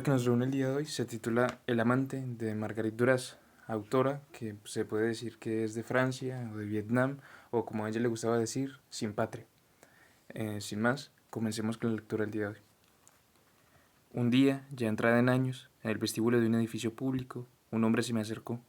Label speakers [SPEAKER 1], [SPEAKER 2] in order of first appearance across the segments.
[SPEAKER 1] libro que nos reúne el día de hoy se titula El amante de Marguerite Duras, autora que se puede decir que es de Francia o de Vietnam o como a ella le gustaba decir, sin patria. Sin más, comencemos con la lectura del día de hoy. Un día, ya entrada en años, en el vestíbulo de un edificio público, un hombre se me acercó,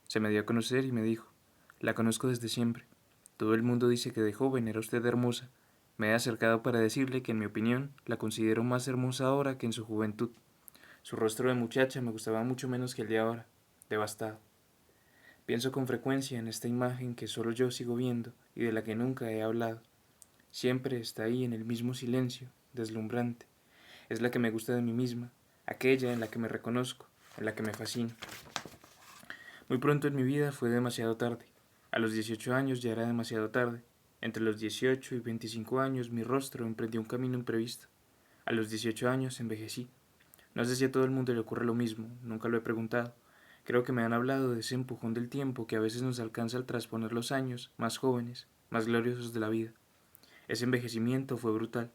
[SPEAKER 1] se me dio a conocer y me dijo: la conozco desde siempre. Todo el mundo dice que de joven era usted hermosa. Me he acercado para decirle que en mi opinión la considero más hermosa ahora que en su juventud. Su rostro de muchacha me gustaba mucho menos que el de ahora, devastado. Pienso con frecuencia en esta imagen que solo yo sigo viendo y de la que nunca he hablado. Siempre está ahí en el mismo silencio, deslumbrante. Es la que me gusta de mí misma, aquella en la que me reconozco, en la que me fascina. Muy pronto en mi vida fue demasiado tarde. A los 18 años ya era demasiado tarde. Entre los 18 y 25 años mi rostro emprendió un camino imprevisto. A los 18 años envejecí. No sé si a todo el mundo le ocurre lo mismo, nunca lo he preguntado. Creo que me han hablado de ese empujón del tiempo que a veces nos alcanza al trasponer los años, más jóvenes, más gloriosos de la vida. Ese envejecimiento fue brutal.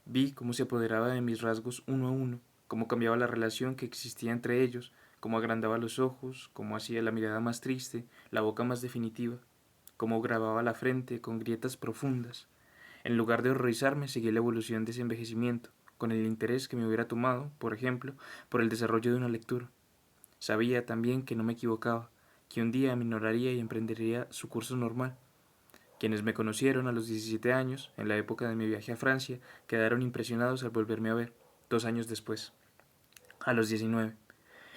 [SPEAKER 1] Vi cómo se apoderaba de mis rasgos uno a uno, cómo cambiaba la relación que existía entre ellos, cómo agrandaba los ojos, cómo hacía la mirada más triste, la boca más definitiva, cómo grababa la frente con grietas profundas. En lugar de horrorizarme, seguí la evolución de ese envejecimiento, con el interés que me hubiera tomado, por ejemplo, por el desarrollo de una lectura. Sabía también que no me equivocaba, que un día minoraría y emprendería su curso normal. Quienes me conocieron a los 17 años, en la época de mi viaje a Francia, quedaron impresionados al volverme a ver, 2 años después. A los 19.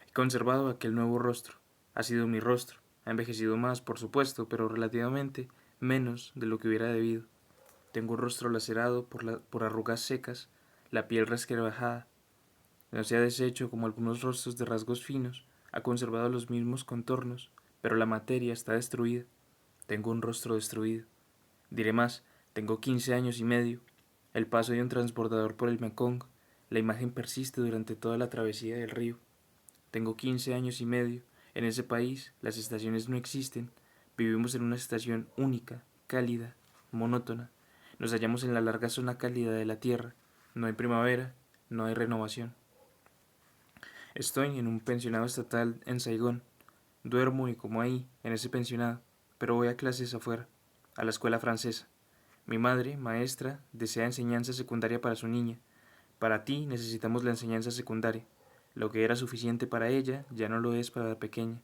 [SPEAKER 1] He conservado aquel nuevo rostro. Ha sido mi rostro. Ha envejecido más, por supuesto, pero relativamente menos de lo que hubiera debido. Tengo un rostro lacerado por arrugas secas, la piel resquebrajada. No se ha deshecho como algunos rostros de rasgos finos, ha conservado los mismos contornos, pero la materia está destruida. Tengo un rostro destruido. Diré más, tengo 15 años y medio. El paso de un transbordador por el Mekong, la imagen persiste durante toda la travesía del río. Tengo 15 años y medio. En ese país las estaciones no existen. Vivimos en una estación única, cálida, monótona. Nos hallamos en la larga zona cálida de la Tierra. No hay primavera, no hay renovación. Estoy en un pensionado estatal en Saigón. Duermo y como ahí, en ese pensionado, pero voy a clases afuera, a la escuela francesa. Mi madre, maestra, desea enseñanza secundaria para su niña. Para ti necesitamos la enseñanza secundaria. Lo que era suficiente para ella ya no lo es para la pequeña.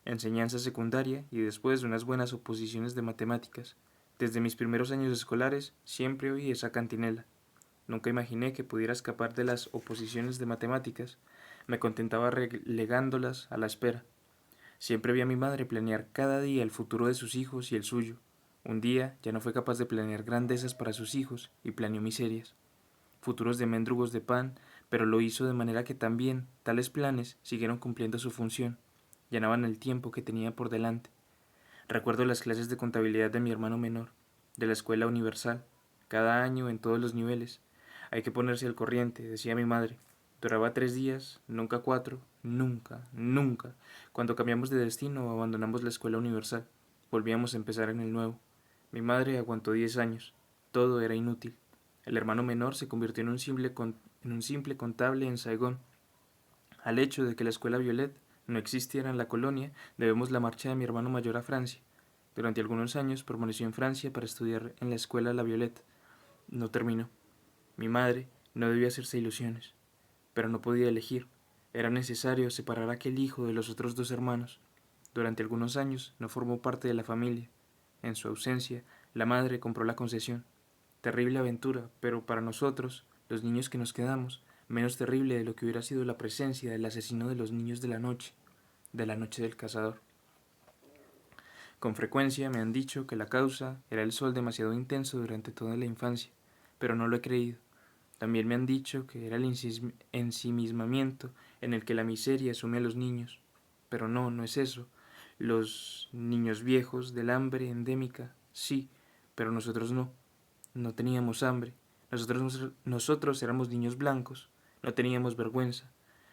[SPEAKER 1] Enseñanza secundaria y después unas buenas oposiciones de matemáticas. Desde mis primeros años escolares siempre oí esa cantinela. Nunca imaginé que pudiera escapar de las oposiciones de matemáticas. Me contentaba relegándolas a la espera. Siempre vi a mi madre planear cada día el futuro de sus hijos y el suyo. Un día ya no fue capaz de planear grandezas para sus hijos y planeó miserias, futuros de mendrugos de pan, pero lo hizo de manera que también tales planes siguieron cumpliendo su función, llenaban el tiempo que tenía por delante. Recuerdo las clases de contabilidad de mi hermano menor, de la escuela universal, cada año en todos los niveles. Hay que ponerse al corriente, decía mi madre. Duraba 3 días, nunca 4, nunca, nunca. Cuando cambiamos de destino o abandonamos la escuela universal, volvíamos a empezar en el nuevo. Mi madre aguantó 10 años. Todo era inútil. El hermano menor se convirtió en un simple contable en Saigón. Al hecho de que la escuela Violet no existiera en la colonia, debemos la marcha de mi hermano mayor a Francia. Durante algunos años permaneció en Francia para estudiar en la escuela La Violette. No terminó. Mi madre no debía hacerse ilusiones, pero no podía elegir. Era necesario separar a aquel hijo de los otros 2 hermanos. Durante algunos años no formó parte de la familia. En su ausencia, la madre compró la concesión. Terrible aventura, pero para nosotros, los niños que nos quedamos, menos terrible de lo que hubiera sido la presencia del asesino de los niños de la noche del cazador. Con frecuencia me han dicho que la causa era el sol demasiado intenso durante toda la infancia, pero no lo he creído. También me han dicho que era el ensimismamiento en el que la miseria asume a los niños, pero no, no es eso. Los niños viejos del hambre endémica, sí, pero nosotros no. No teníamos hambre. Nosotros éramos niños blancos. No teníamos vergüenza.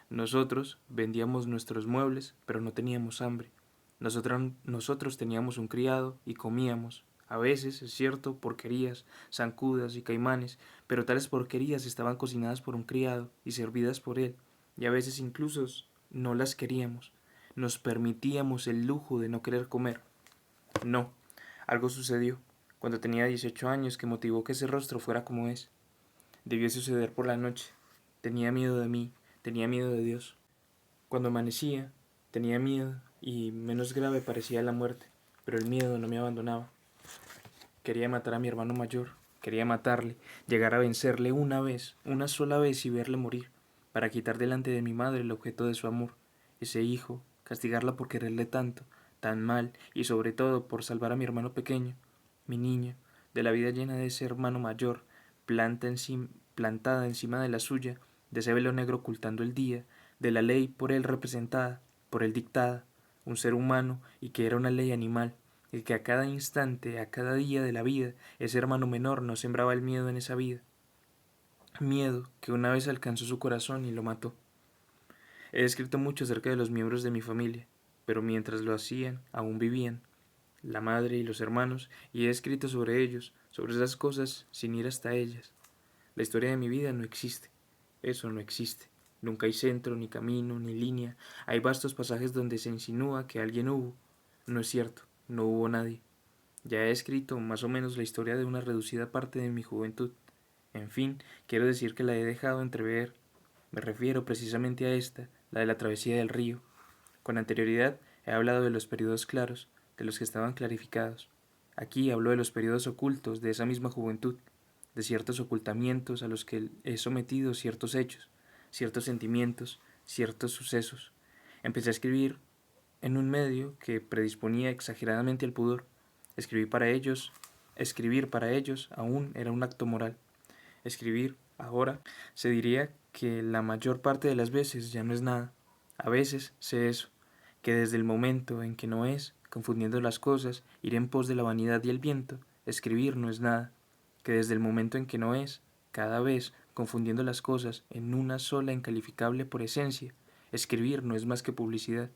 [SPEAKER 1] Nosotros vendíamos nuestros muebles, pero no teníamos hambre. Nosotros teníamos un criado y comíamos. A veces, es cierto, porquerías, zancudas y caimanes, pero tales porquerías estaban cocinadas por un criado y servidas por él. y a veces incluso no las queríamos. Nos permitíamos el lujo de no querer comer. No, algo sucedió cuando tenía 18 años que motivó que ese rostro fuera como es. Debió suceder por la noche. Tenía miedo de mí, tenía miedo de Dios. Cuando amanecía, tenía miedo y menos grave parecía la muerte, pero el miedo no me abandonaba. Quería matar a mi hermano mayor, quería matarle, llegar a vencerle una vez, una sola vez y verle morir, para quitar delante de mi madre el objeto de su amor, ese hijo, castigarla por quererle tanto, tan mal y sobre todo por salvar a mi hermano pequeño, mi niño, de la vida llena de ese hermano mayor, plantada encima de la suya, de ese velo negro ocultando el día, de la ley por él representada, por él dictada, un ser humano y que era una ley animal, el que a cada instante, a cada día de la vida, ese hermano menor no sembraba el miedo en esa vida. Miedo que una vez alcanzó su corazón y lo mató. He escrito mucho acerca de los miembros de mi familia, pero mientras lo hacían, aún vivían, la madre y los hermanos, y he escrito sobre ellos, sobre esas cosas, sin ir hasta ellas. La historia de mi vida no existe. Eso no existe. Nunca hay centro, ni camino, ni línea. Hay vastos pasajes donde se insinúa que alguien hubo. No es cierto, no hubo nadie. Ya he escrito más o menos la historia de una reducida parte de mi juventud. En fin, quiero decir que la he dejado entrever. Me refiero precisamente a esta, la de la travesía del río. Con anterioridad he hablado de los periodos claros, de los que estaban clarificados. Aquí hablo de los periodos ocultos de esa misma juventud, de ciertos ocultamientos a los que he sometido ciertos hechos, ciertos sentimientos, ciertos sucesos. Empecé a escribir en un medio que predisponía exageradamente al pudor. Escribir para ellos aún era un acto moral. Escribir, ahora, se diría que la mayor parte de las veces ya no es nada. A veces sé eso, que desde el momento en que no es, confundiendo las cosas, ir en pos de la vanidad y el viento, escribir no es nada, que desde el momento en que no es, cada vez confundiendo las cosas en una sola incalificable por esencia, escribir no es más que publicidad.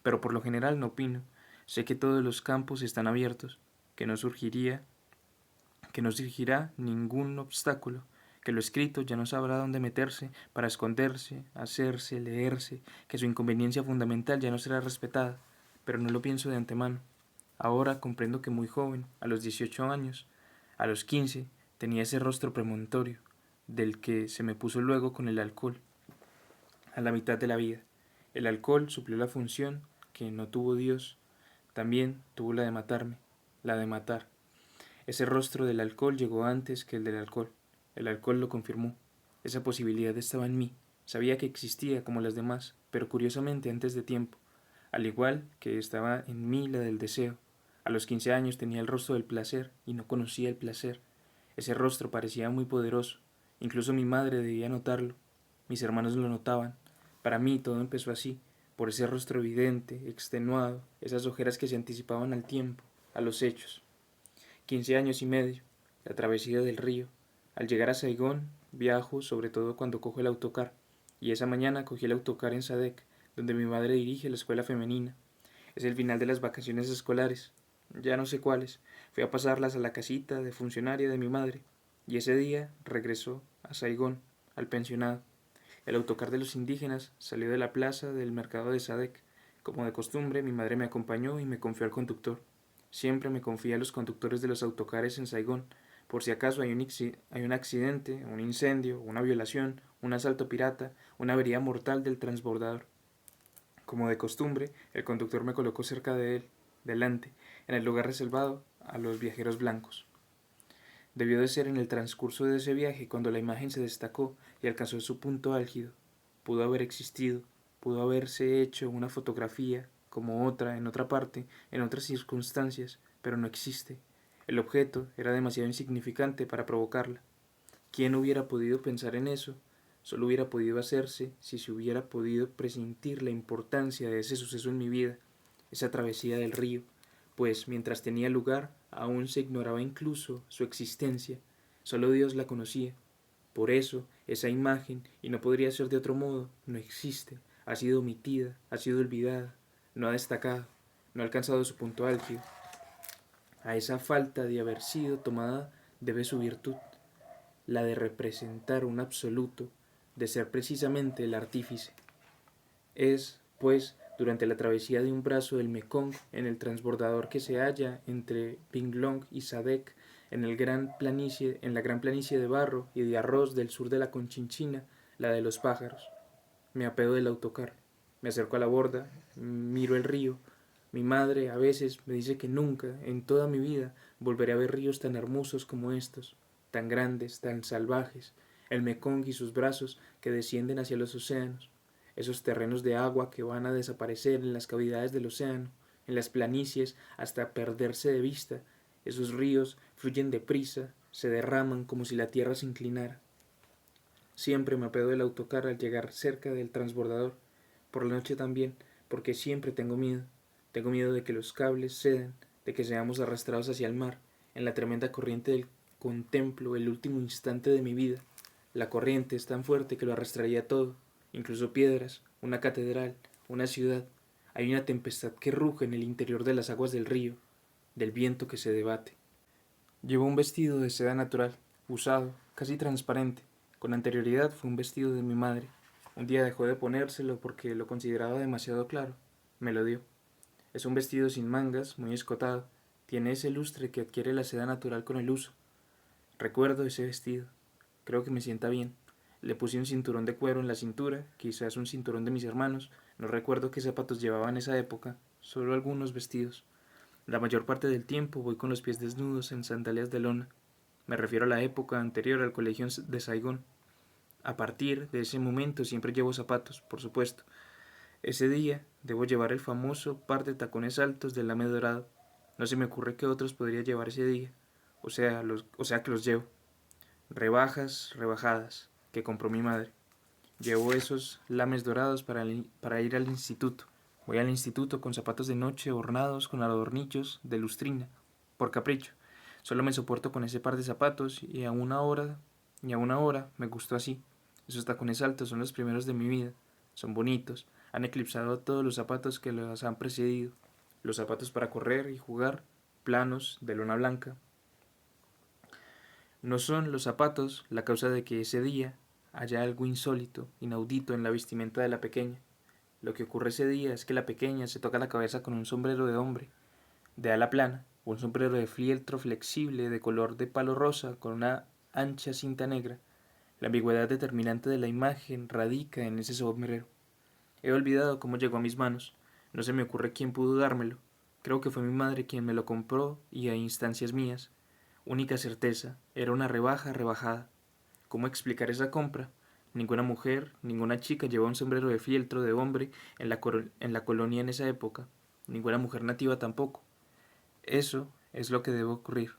[SPEAKER 1] Pero por lo general no opino. Sé que todos los campos están abiertos, que no surgiría que no surgirá ningún obstáculo, que lo escrito ya no sabrá dónde meterse para esconderse, hacerse, leerse, que su inconveniencia fundamental ya no será respetada, pero no lo pienso de antemano. Ahora comprendo que muy joven, a los 18 años, a los 15, tenía ese rostro premonitorio, del que se me puso luego con el alcohol, a la mitad de la vida. El alcohol suplió la función que no tuvo Dios, también tuvo la de matarme, la de matar. Ese rostro del alcohol llegó antes que el del alcohol. El alcohol lo confirmó. Esa posibilidad estaba en mí. Sabía que existía como las demás, pero curiosamente antes de tiempo. Al igual que estaba en mí la del deseo. A los 15 años tenía el rostro del placer y no conocía el placer. Ese rostro parecía muy poderoso. Incluso mi madre debía notarlo. Mis hermanos lo notaban. Para mí todo empezó así, por ese rostro evidente, extenuado, esas ojeras que se anticipaban al tiempo, a los hechos. 15 años y medio, la travesía del río. Al llegar a Saigón, viajo sobre todo cuando cojo el autocar, y esa mañana cogí el autocar en Sadek, donde mi madre dirige la escuela femenina. Es el final de las vacaciones escolares, ya no sé cuáles. Fui a pasarlas a la casita de funcionaria de mi madre, y ese día regresó a Saigón, al pensionado. El autocar de los indígenas salió de la plaza del mercado de Sadek. Como de costumbre, mi madre me acompañó y me confió al conductor. Siempre me confía a los conductores de los autocares en Saigón, por si acaso hay un accidente, un incendio, una violación, un asalto pirata, una avería mortal del transbordador. Como de costumbre, el conductor me colocó cerca de él, delante, en el lugar reservado a los viajeros blancos. Debió de ser en el transcurso de ese viaje cuando la imagen se destacó y alcanzó su punto álgido. Pudo haber existido, pudo haberse hecho una fotografía, como otra, en otra parte, en otras circunstancias, pero no existe. El objeto era demasiado insignificante para provocarla. ¿Quién hubiera podido pensar en eso? Solo hubiera podido hacerse si se hubiera podido presentir la importancia de ese suceso en mi vida, esa travesía del río, pues mientras tenía lugar aún se ignoraba incluso su existencia, solo Dios la conocía. Por eso, esa imagen, y no podría ser de otro modo, no existe, ha sido omitida, ha sido olvidada, no ha destacado, no ha alcanzado su punto álgido. A esa falta de haber sido tomada debe su virtud, la de representar un absoluto, de ser precisamente el artífice. Es, pues, durante la travesía de un brazo del Mekong en el transbordador que se halla entre Pinglong y Sadek en la gran planicie de barro y de arroz del sur de la Conchinchina, la de los pájaros. Me apeo del autocar, me acerco a la borda, miro el río. Mi madre a veces me dice que nunca, en toda mi vida, volveré a ver ríos tan hermosos como estos, tan grandes, tan salvajes, el Mekong y sus brazos que descienden hacia los océanos, esos terrenos de agua que van a desaparecer en las cavidades del océano, en las planicies hasta perderse de vista. Esos ríos fluyen deprisa, se derraman como si la tierra se inclinara. Siempre me apeo del autocar al llegar cerca del transbordador, por la noche también, porque siempre tengo miedo. Tengo miedo de que los cables cedan, de que seamos arrastrados hacia el mar, en la tremenda corriente del contemplo el último instante de mi vida. La corriente es tan fuerte que lo arrastraría todo, incluso piedras, una catedral, una ciudad. Hay una tempestad que ruge en el interior de las aguas del río, del viento que se debate. Llevo un vestido de seda natural, usado, casi transparente. Con anterioridad fue un vestido de mi madre. Un día dejó de ponérselo porque lo consideraba demasiado claro. Me lo dio. Es un vestido sin mangas, muy escotado. Tiene ese lustre que adquiere la seda natural con el uso. Recuerdo ese vestido. Creo que me sienta bien. Le puse un cinturón de cuero en la cintura, quizás un cinturón de mis hermanos. No recuerdo qué zapatos llevaba en esa época, solo algunos vestidos. La mayor parte del tiempo voy con los pies desnudos en sandalias de lona. Me refiero a la época anterior al colegio de Saigón. A partir de ese momento siempre llevo zapatos, por supuesto. Ese día debo llevar el famoso par de tacones altos del lame dorado. No se me ocurre qué otros podría llevar ese día. O sea que los llevo. Rebajadas, que compró mi madre. Llevo esos lames dorados para ir al instituto. Voy al instituto con zapatos de noche ornados con adornillos de lustrina, por capricho. Solo me soporto con ese par de zapatos y a una hora me gustó así. Esos tacones altos son los primeros de mi vida. Son bonitos. Han eclipsado a todos los zapatos que los han precedido. Los zapatos para correr y jugar, planos, de lona blanca. No son los zapatos la causa de que ese día haya algo insólito, inaudito en la vestimenta de la pequeña. Lo que ocurre ese día es que la pequeña se toca la cabeza con un sombrero de hombre, de ala plana, o un sombrero de fieltro flexible de color de palo rosa con una ancha cinta negra. La ambigüedad determinante de la imagen radica en ese sombrero. He olvidado cómo llegó a mis manos. No se me ocurre quién pudo dármelo. Creo que fue mi madre quien me lo compró y a instancias mías. Única certeza, era una rebaja rebajada. ¿Cómo explicar esa compra? Ninguna mujer, ninguna chica llevaba un sombrero de fieltro de hombre en la colonia en esa época. Ninguna mujer nativa tampoco. Eso es lo que debe ocurrir.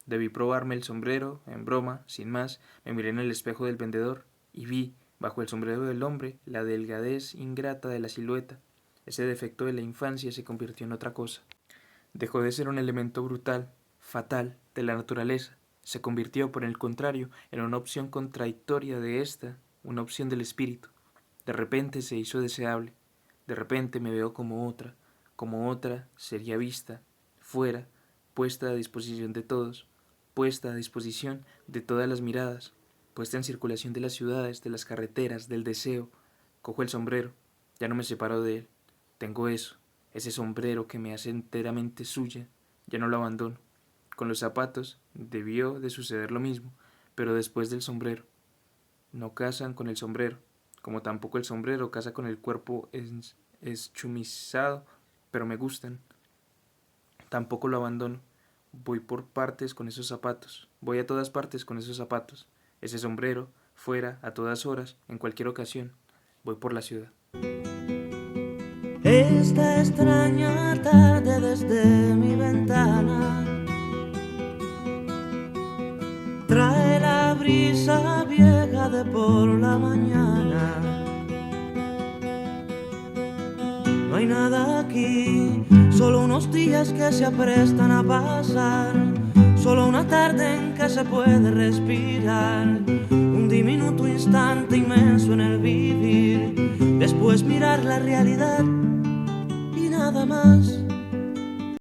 [SPEAKER 1] Debí probarme el sombrero, en broma, sin más, me miré en el espejo del vendedor y vi, bajo el sombrero del hombre, la delgadez ingrata de la silueta. Ese defecto de la infancia se convirtió en otra cosa. Dejó de ser un elemento brutal, fatal, de la naturaleza. Se convirtió, por el contrario, en una opción contradictoria de esta, una opción del espíritu. De repente se hizo deseable. De repente me veo como otra sería vista, fuera, puesta a disposición de todos, puesta a disposición de todas las miradas, puesta en circulación de las ciudades, de las carreteras, del deseo. Cojo el sombrero, ya no me separo de él. Tengo eso, ese sombrero que me hace enteramente suya, ya no lo abandono. Con los zapatos debió de suceder lo mismo, pero después del sombrero. No casan con el sombrero, como tampoco el sombrero casa con el cuerpo eschumizado, pero me gustan. Tampoco lo abandono. Voy por partes con esos zapatos. Voy a todas partes con esos zapatos. Ese sombrero, fuera, a todas horas, en cualquier ocasión. Voy por la ciudad.
[SPEAKER 2] Esta extraña tarde desde mi ventana trae la brisa vieja de por la mañana. No hay nada aquí, solo unos días que se aprestan a pasar, solo una tarde en que se puede respirar, un diminuto instante inmenso en el vivir, después mirar la realidad y nada más.